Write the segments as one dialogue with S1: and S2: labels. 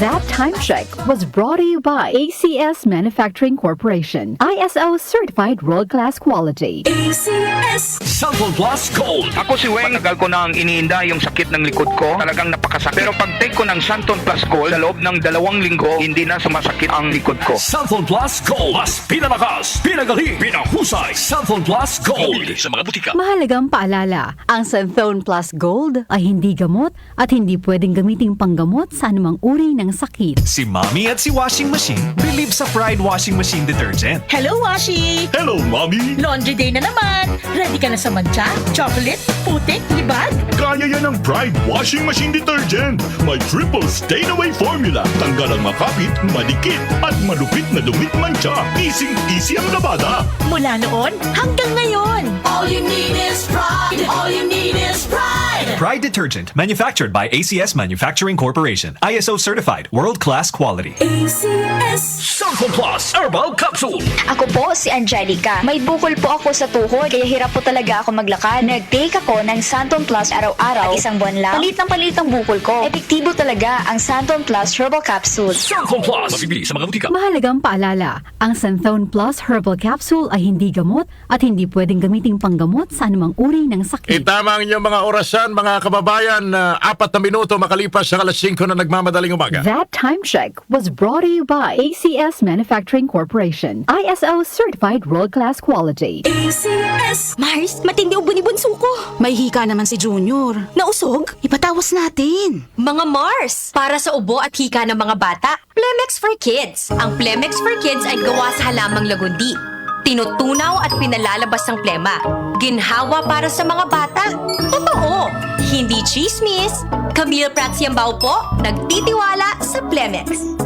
S1: That Time Check was brought to you by ACS Manufacturing Corporation. ISO certified world-class quality.
S2: ACS
S3: Cellphone Plus Gold.
S4: Ako si Weng, tagal ko nang iniinda yung sakit ng likod ko. Talagang napakasakit. Pero pag take ko ng Santon Plus Gold, sa loob ng 2 linggo, hindi na sumasakit ang likod ko.
S3: Cellphone Plus Gold. Mas pinalakas, pinagaling, pinahusay. Cellphone Plus Gold. Bibili sa mga butika.
S1: Mahalagang paalala, ang Santhone Plus Gold ay hindi gamot at hindi pwedeng gamiting panggamot sa anumang uri ng sakit.
S5: Si Mommy at si Washing Machine believe sa Pride Washing Machine Detergent.
S2: Hello, Washi!
S3: Hello, Mommy!
S2: Laundry day na naman! Ready ka na sa mancha, chocolate, putik, libag?
S3: Kaya yan ang Pride Washing Machine Detergent. May triple stain-away formula. Tanggal ang makapit, madikit, at malupit na dumit mancha. Easy ang labada.
S2: Mula noon hanggang ngayon.
S6: All you need is pride. All you need is pride.
S5: Pride Detergent, manufactured by ACS Manufacturing Corporation. ISO certified, world-class quality.
S2: ACS
S3: Cellphone Plus Herbal Capsule.
S7: Ako po si Angelica. May bukol po ako sa tuhod, kaya hirap po talaga ako maglakad. Nag-take ako ng Santon Plus araw-araw. At 1 buwan lang, palit ang bukol ko. Epektibo talaga ang Santon Plus Herbal Capsule.
S3: Cellphone Plus. Mabibili sa mga butika.
S1: Mahalagang paalala, ang Santhone Plus Herbal Capsule ay hindi gamot at hindi pwedeng gamiting panggamot sa anumang uri ng sakit.
S8: Itama ang inyong mga orasan, mga kababayan, 4 na minuto makalipas sa alas 5 na nagmamadaling umaga.
S1: That Time Check was brought to you by ACS Manufacturing Corporation. ISO certified world-class quality.
S2: ACS
S9: Mars, matindi ubo ni bunso ko. May hika naman si Junior. Nausog? Ipatawas natin.
S10: Mga Mars, para sa ubo at hika ng mga bata, Plemex for Kids. Ang Plemex for Kids ay gawa sa halamang lagundi. Tinutunaw at pinalalabas ang plema. Ginhawa para sa mga bata. Totoo! Hindi chismis. Camille Pratsiambao po, nagtitiwala sa Plemex.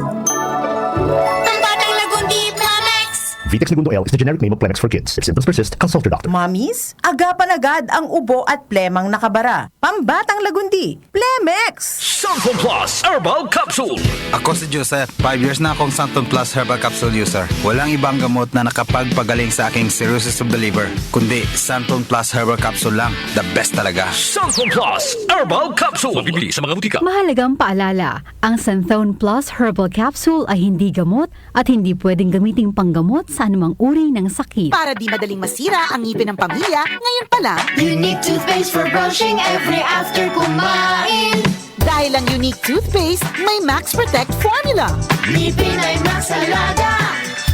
S6: Ang batang lagundi, Plemex!
S11: Vitex Segundo L is the generic name of Plemex for kids. If symptoms persist, consult your doctor.
S12: Mamis, agapan agad ang ubo at plemang nakabara. Pambatang lagundi, Plemex!
S3: Cellphone Plus Herbal Capsule.
S13: Ako si Joseph. 5 years na akong Santon Plus Herbal Capsule user. Walang ibang gamot na nakapagpagaling sa aking cirrhosis of the liver, kundi Santon Plus Herbal Capsule lang. The best talaga.
S3: Cellphone Plus Herbal Capsule. Mabibili sa mga butika.
S1: Mahalagang paalala, ang Santhone Plus Herbal Capsule ay hindi gamot at hindi pwedeng gamiting panggamot sa anumang uri ng sakit.
S9: Para di madaling masira ang ngipin ng pamilya, ngayon pa lang,
S6: Unique toothpaste for brushing every after kumain.
S9: dahil ang unique toothpaste, may Max Protect formula.
S6: Ngipin ay Max Alaga.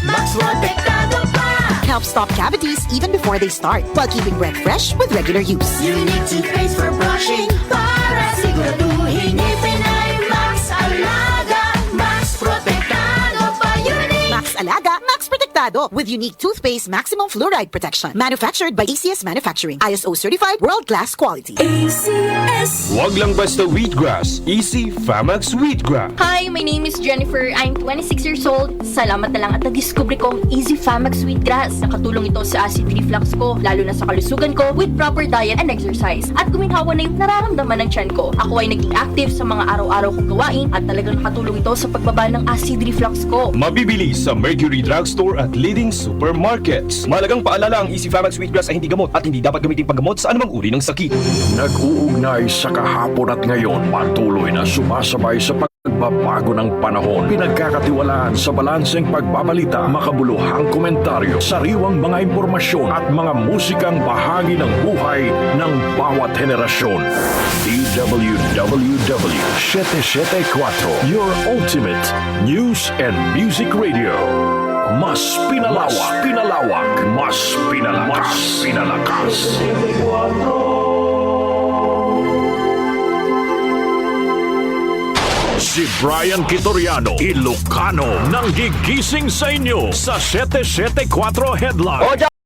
S6: Max Protektado pa.
S9: Helps stop cavities even before they start, while keeping breath fresh with regular use.
S6: Unique toothpaste for brushing para siguraduhin ngipin ay Max Alaga. Max Protektado pa. Unique.
S9: Max Alaga, Max Protectado with unique toothpaste maximum fluoride protection. Manufactured by ACS Manufacturing. ISO certified world-class quality.
S2: ACS
S8: Huwag lang basta wheatgrass. Easy Famax Wheatgrass.
S10: Hi, my name is Jennifer. I'm 26 years old. Salamat na lang at na-discover ko ang Easy Famax Sweetgrass. Nakatulong ito sa acid reflux ko, lalo na sa kalusugan ko, with proper diet and exercise. At guminhawa na yung nararamdaman ng tiyan ko. Ako ay naging active sa mga araw-araw kong gawain at talagang nakatulong ito sa pagbaba ng acid reflux ko.
S8: Mabibili sa Mercury Drugstore at leading supermarkets.
S3: Mahalagang paalala, ang Easy Famax Sweetgrass ay hindi gamot at hindi dapat gamitin panggamot sa anumang uri ng sakit.
S8: Nag-uugnay sa kahapon at ngayon, patuloy na sumasabay sa pagbabago ng panahon. Pinagkakatiwalaan sa balanseng pagbabalita, makabuluhang komentaryo, sariwang mga impormasyon at mga musikang bahagi ng buhay ng bawat henerasyon. DWWW 774, your ultimate news and music radio. Mas pinalawak, mas pinalakas. Si Brian Kitoriano, Ilocano, nang gigising sa inyo sa 774 Headline.